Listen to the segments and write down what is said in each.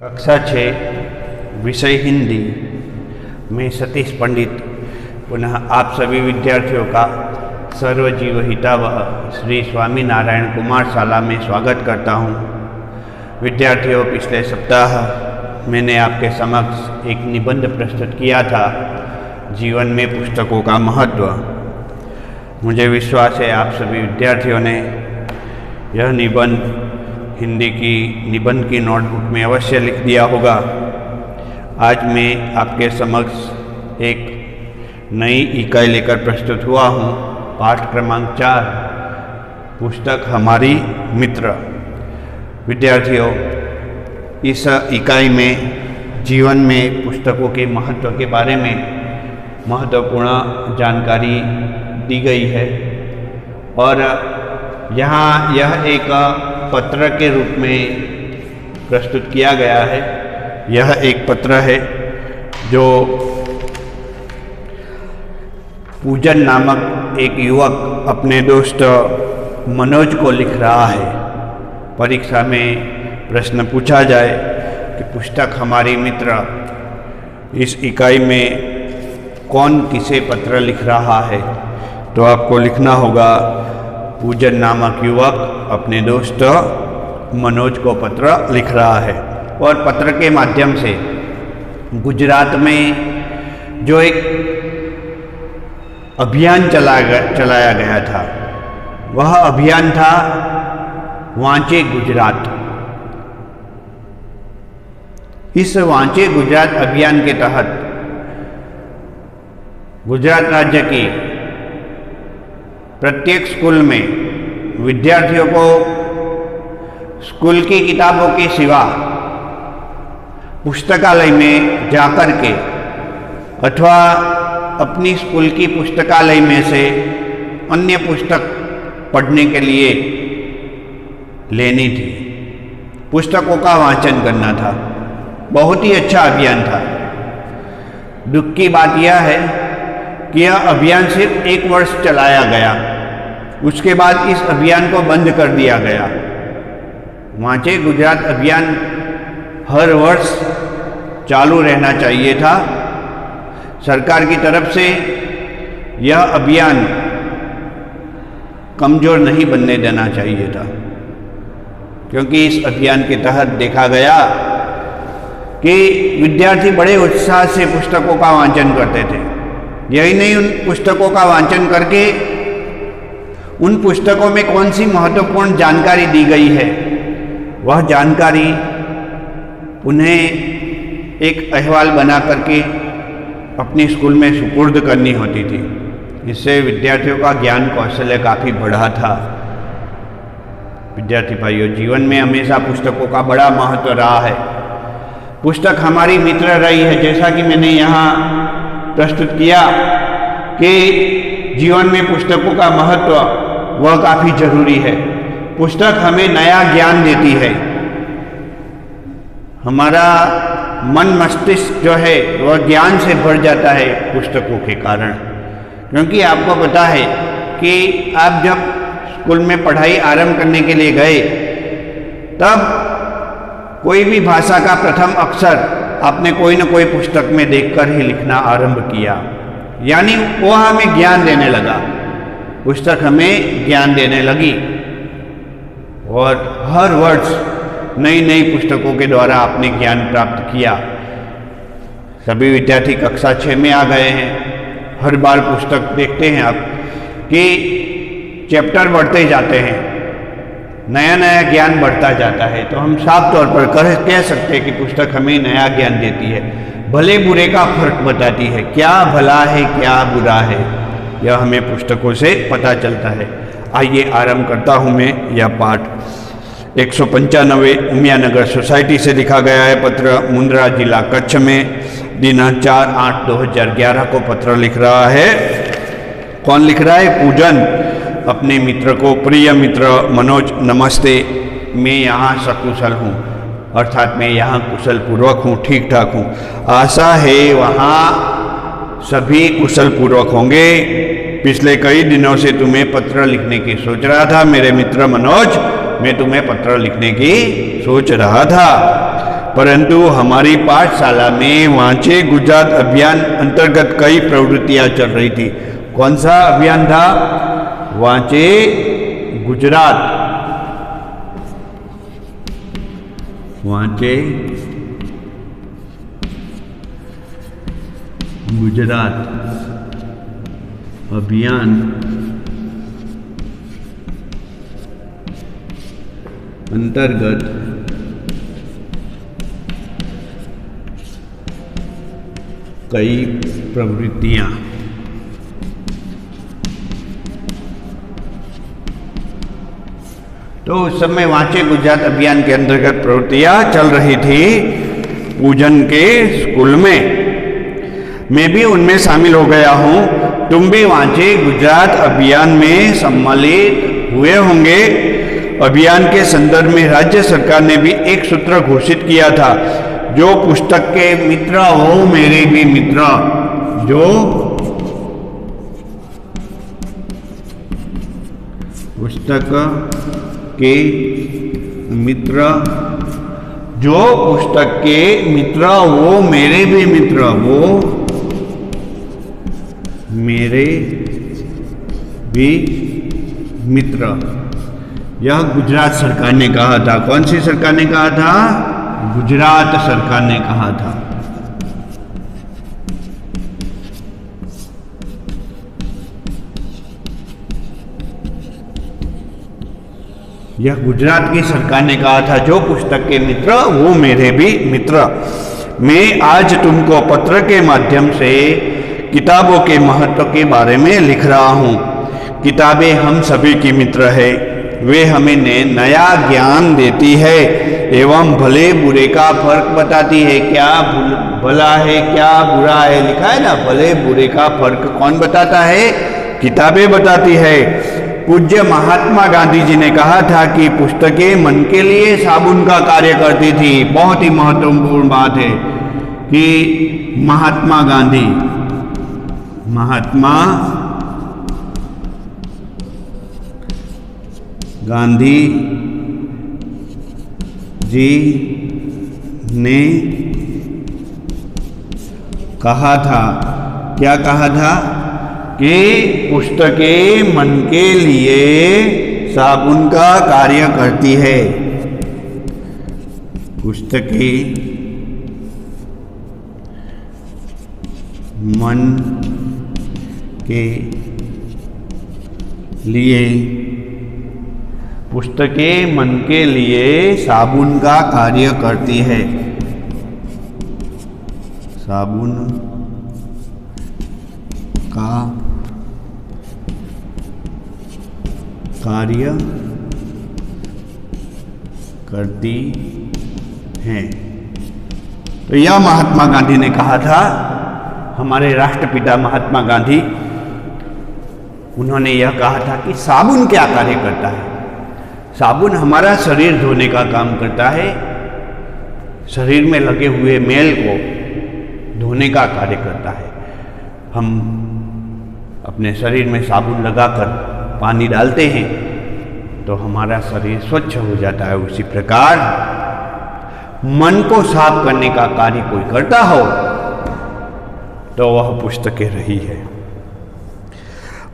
कक्षा 6 विषय हिंदी में सतीश पंडित पुनः आप सभी विद्यार्थियों का सर्वजीव हितावह श्री स्वामी नारायण कुमार शाला में स्वागत करता हूं। विद्यार्थियों, पिछले सप्ताह मैंने आपके समक्ष एक निबंध प्रस्तुत किया था, जीवन में पुस्तकों का महत्व। मुझे विश्वास है आप सभी विद्यार्थियों ने यह निबंध हिंदी की निबंध की नोटबुक में अवश्य लिख दिया होगा। आज मैं आपके समक्ष एक नई इकाई लेकर प्रस्तुत हुआ हूँ। पाठ क्रमांक 4, पुस्तक हमारी मित्र। विद्यार्थियों, इस इकाई में जीवन में पुस्तकों के महत्व के बारे में महत्वपूर्ण जानकारी दी गई है और यहाँ यह एक पत्र के रूप में प्रस्तुत किया गया है। यह एक पत्र है जो पूजन नामक एक युवक अपने दोस्त मनोज को लिख रहा है। परीक्षा में प्रश्न पूछा जाए कि पुस्तक हमारी मित्र, इस इकाई में कौन किसे पत्र लिख रहा है, तो आपको लिखना होगा पूजन नामक युवक अपने दोस्त मनोज को पत्र लिख रहा है। और पत्र के माध्यम से गुजरात में जो एक अभियान चलाया गया था, वह अभियान था वांचे गुजरात। इस वांचे गुजरात अभियान के तहत गुजरात राज्य की प्रत्येक स्कूल में विद्यार्थियों को स्कूल की किताबों के सिवा पुस्तकालय में जाकर के अथवा अपनी स्कूल की पुस्तकालय में से अन्य पुस्तक पढ़ने के लिए लेनी थी। पुस्तकों का वाचन करना था। बहुत ही अच्छा अभियान था। दुख की बात यह है कि यह अभियान सिर्फ 1 वर्ष चलाया गया, उसके बाद इस अभियान को बंद कर दिया गया। वांचे गुजरात अभियान हर वर्ष चालू रहना चाहिए था। सरकार की तरफ से यह अभियान कमजोर नहीं बनने देना चाहिए था, क्योंकि इस अभियान के तहत देखा गया कि विद्यार्थी बड़े उत्साह से पुस्तकों का वाचन करते थे। यही नहीं, उन पुस्तकों का वाचन करके उन पुस्तकों में कौन सी महत्वपूर्ण जानकारी दी गई है, वह जानकारी उन्हें एक अहवाल बना करके अपनी स्कूल में सुपुर्द करनी होती थी। इससे विद्यार्थियों का ज्ञान कौशल्य काफ़ी बढ़ा था। विद्यार्थी भाइयों, जीवन में हमेशा पुस्तकों का बड़ा महत्व रहा है। पुस्तक हमारी मित्र रही है। जैसा कि मैंने यहाँ प्रस्तुत किया कि जीवन में पुस्तकों का महत्व वह काफ़ी जरूरी है। पुस्तक हमें नया ज्ञान देती है। हमारा मन मस्तिष्क जो है वह ज्ञान से भर जाता है पुस्तकों के कारण। क्योंकि आपको पता है कि आप जब स्कूल में पढ़ाई आरंभ करने के लिए गए, तब कोई भी भाषा का प्रथम अक्षर आपने कोई न कोई पुस्तक में देखकर ही लिखना आरंभ किया, यानी वो हमें ज्ञान देने लगा। पुस्तक हमें ज्ञान देने लगी और हर वर्ष नई नई पुस्तकों के द्वारा आपने ज्ञान प्राप्त किया। सभी विद्यार्थी कक्षा 6 में आ गए हैं। हर बार पुस्तक देखते हैं आप कि चैप्टर बढ़ते जाते हैं, नया नया ज्ञान बढ़ता जाता है। तो हम साफ तौर पर कह सकते हैं कि पुस्तक हमें नया ज्ञान देती है, भले बुरे का फर्क बताती है। क्या भला है, क्या बुरा है, यह हमें पुस्तकों से पता चलता है। आइए आरंभ करता हूँ मैं यह पाठ। 195 उमियानगर सोसाइटी से लिखा गया है पत्र। मुंद्रा जिला कच्छ में दिनांक 4/8/2011 को पत्र लिख रहा है। कौन लिख रहा है? पूजन अपने मित्र को। प्रिय मित्र मनोज, नमस्ते। मैं यहाँ सकुशल हूँ, अर्थात मैं यहाँ कुशल पूर्वक हूँ, ठीक ठाक हूँ। आशा है वहाँ सभी कुशल पूर्वक होंगे। पिछले कई दिनों से तुम्हें पत्र लिखने की सोच रहा था मेरे मित्र मनोज। मैं तुम्हें पत्र लिखने की सोच रहा था। परंतु हमारी पाठशाला में वांचे गुजरात अभियान अंतर्गत कई प्रवृत्तियां चल रही थी। कौन सा अभियान था? वांचे गुजरात, वांचे गुजरात अभियान अंतर्गत कई प्रवृत्तियां तो उस समय वांचे गुजरात अभियान के अंतर्गत प्रवृत्तियां चल रही थी पूजन के स्कूल में। मैं भी उनमें शामिल हो गया हूं। तुम भी वांचे गुजरात अभियान में सम्मिलित हुए होंगे। अभियान के संदर्भ में राज्य सरकार ने भी एक सूत्र घोषित किया था, जो पुस्तक के मित्र हो मेरे भी मित्र। जो पुस्तक के मित्र, जो पुस्तक के मित्र वो मेरे भी मित्र, वो मेरे भी मित्र। यह गुजरात सरकार ने कहा था। कौन सी सरकार ने कहा था? गुजरात सरकार ने कहा था। यह गुजरात की सरकार ने कहा था, जो पुस्तक के मित्र वो मेरे भी मित्र। मैं आज तुमको पत्र के माध्यम से किताबों के महत्व के बारे में लिख रहा हूँ। किताबें हम सभी की मित्र है। वे हमें नया ज्ञान देती है एवं भले बुरे का फर्क बताती है। क्या भला है क्या बुरा है, लिखा है ना। भले बुरे का फर्क कौन बताता है? किताबें बताती है। पूज्य महात्मा गांधी जी ने कहा था कि पुस्तकें मन के लिए साबुन का कार्य करती थी। बहुत ही महत्वपूर्ण बात है कि महात्मा गांधी जी ने कहा था, क्या कहा था? कि पुस्तकें मन के लिए साबुन का कार्य करती है। पुस्तकें मन के लिए, पुस्तकें मन के लिए साबुन का कार्य करती है। साबुन का कार्य करती हैं। तो यह महात्मा गांधी ने कहा था। हमारे राष्ट्रपिता महात्मा गांधी, उन्होंने यह कहा था कि साबुन क्या कार्य करता है? साबुन हमारा शरीर धोने का काम करता है। शरीर में लगे हुए मैल को धोने का कार्य करता है। हम अपने शरीर में साबुन लगाकर पानी डालते हैं तो हमारा शरीर स्वच्छ हो जाता है। उसी प्रकार मन को साफ करने का कार्य कोई करता हो तो वह पुस्तकें रही है।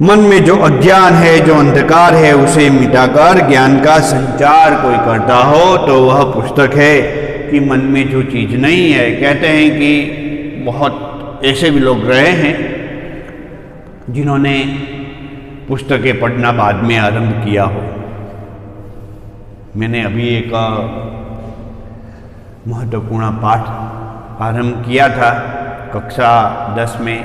मन में जो अज्ञान है, जो अंधकार है, उसे मिटाकर ज्ञान का संचार कोई करता हो तो वह पुस्तक है। कि मन में जो चीज नहीं है, कहते हैं कि बहुत ऐसे भी लोग रहे हैं जिन्होंने पुस्तकें पढ़ना बाद में आरंभ किया हो। मैंने अभी एक महत्वपूर्ण पाठ आरंभ किया था कक्षा 10 में।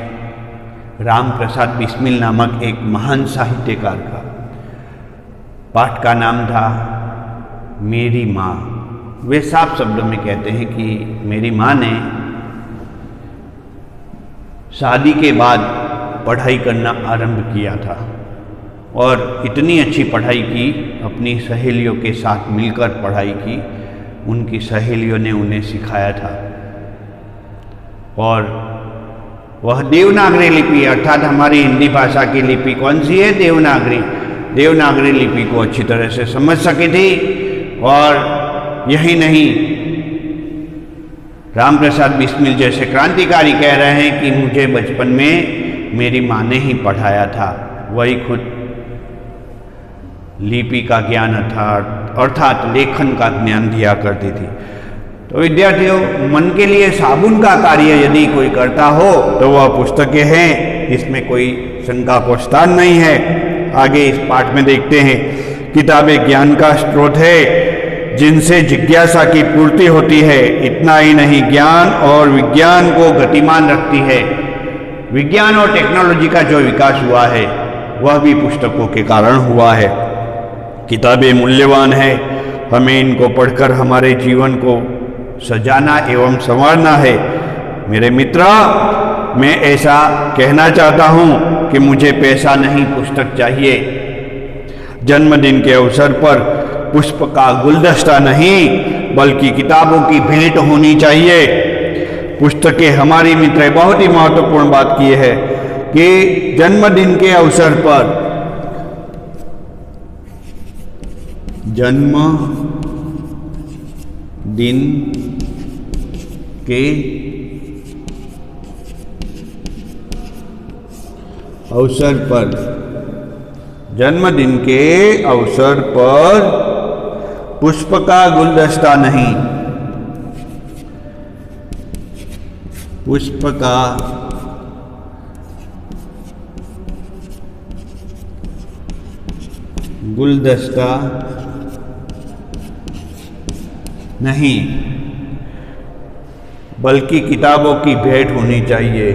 राम प्रसाद बिस्मिल नामक एक महान साहित्यकार का पाठ का नाम था मेरी माँ। वे साफ शब्दों में कहते हैं कि मेरी माँ ने शादी के बाद पढ़ाई करना आरंभ किया था और इतनी अच्छी पढ़ाई की, अपनी सहेलियों के साथ मिलकर पढ़ाई की। उनकी सहेलियों ने उन्हें सिखाया था और वह देवनागरी लिपि अर्थात हमारी हिंदी भाषा की लिपि कौन सी है? देवनागरी। देवनागरी लिपि को अच्छी तरह से समझ सकी थी और यही नहीं, राम प्रसाद बिस्मिल जैसे क्रांतिकारी कह रहे हैं कि मुझे बचपन में मेरी माँ ने ही पढ़ाया था, वही खुद लिपि का ज्ञान अर्थात लेखन का ज्ञान दिया करती थी। तो विद्यार्थियों, मन के लिए साबुन का कार्य यदि कोई करता हो तो वह पुस्तकें हैं, इसमें कोई शंका को स्थान नहीं है। आगे इस पाठ में देखते हैं, किताबें ज्ञान का स्रोत है जिनसे जिज्ञासा की पूर्ति होती है। इतना ही नहीं, ज्ञान और विज्ञान को गतिमान रखती है। विज्ञान और टेक्नोलॉजी का जो विकास हुआ है वह भी पुस्तकों के कारण हुआ है। किताबें मूल्यवान है, हमें इनको पढ़कर हमारे जीवन को सजाना एवं संवारना है। मेरे मित्र, मैं ऐसा कहना चाहता हूँ कि मुझे पैसा नहीं, पुस्तक चाहिए। जन्मदिन के अवसर पर पुष्प का गुलदस्ता नहीं बल्कि किताबों की भेंट होनी चाहिए। पुस्तकें हमारी मित्र बहुत ही महत्वपूर्ण बात की है कि जन्मदिन के अवसर पर, जन्म दिन के अवसर पर, जन्मदिन के अवसर पर पुष्प का गुलदस्ता नहीं, पुष्प का गुलदस्ता नहीं बल्कि किताबों की भेंट होनी चाहिए।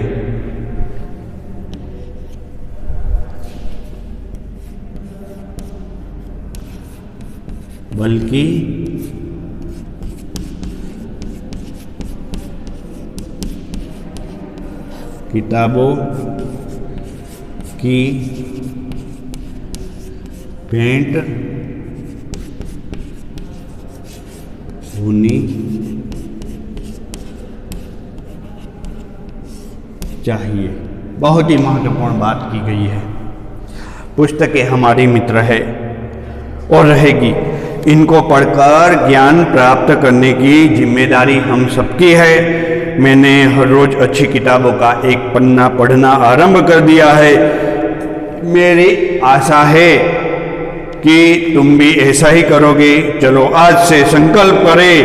बल्कि किताबों की भेंट होनी चाहिए। बहुत ही महत्वपूर्ण बात की गई है। पुस्तकें हमारी मित्र है और रहेगी। इनको पढ़कर ज्ञान प्राप्त करने की जिम्मेदारी हम सबकी है। मैंने हर रोज अच्छी किताबों का एक पन्ना पढ़ना आरंभ कर दिया है। मेरी आशा है कि तुम भी ऐसा ही करोगे। चलो आज से संकल्प करें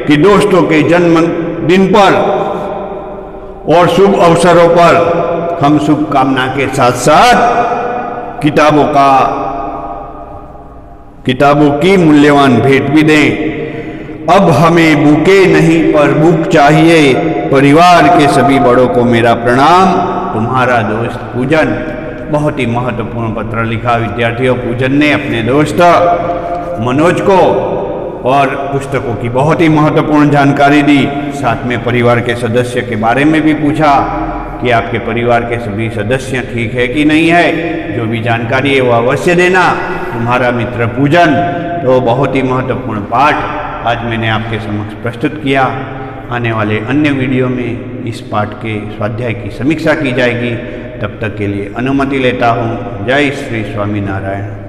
कि दोस्तों के जन्मदिन पर और शुभ अवसरों पर हम शुभकामना के साथ साथ किताबों की मूल्यवान भेंट भी दें। अब हमें बुके नहीं पर बुक चाहिए। परिवार के सभी बड़ों को मेरा प्रणाम। तुम्हारा दोस्त पूजन। बहुत ही महत्वपूर्ण पत्र लिखा विद्यार्थियों। पूजन ने अपने दोस्त मनोज को और पुस्तकों की बहुत ही महत्वपूर्ण जानकारी दी। साथ में परिवार के सदस्य के बारे में भी पूछा कि आपके परिवार के सभी सदस्य ठीक है कि नहीं है। जो भी जानकारी है वो अवश्य देना। तुम्हारा मित्र पूजन। तो बहुत ही महत्वपूर्ण पाठ आज मैंने आपके समक्ष प्रस्तुत किया। आने वाले अन्य वीडियो में इस पाठ के स्वाध्याय की समीक्षा की जाएगी। तब तक के लिए अनुमति लेता हूँ। जय श्री स्वामी नारायण।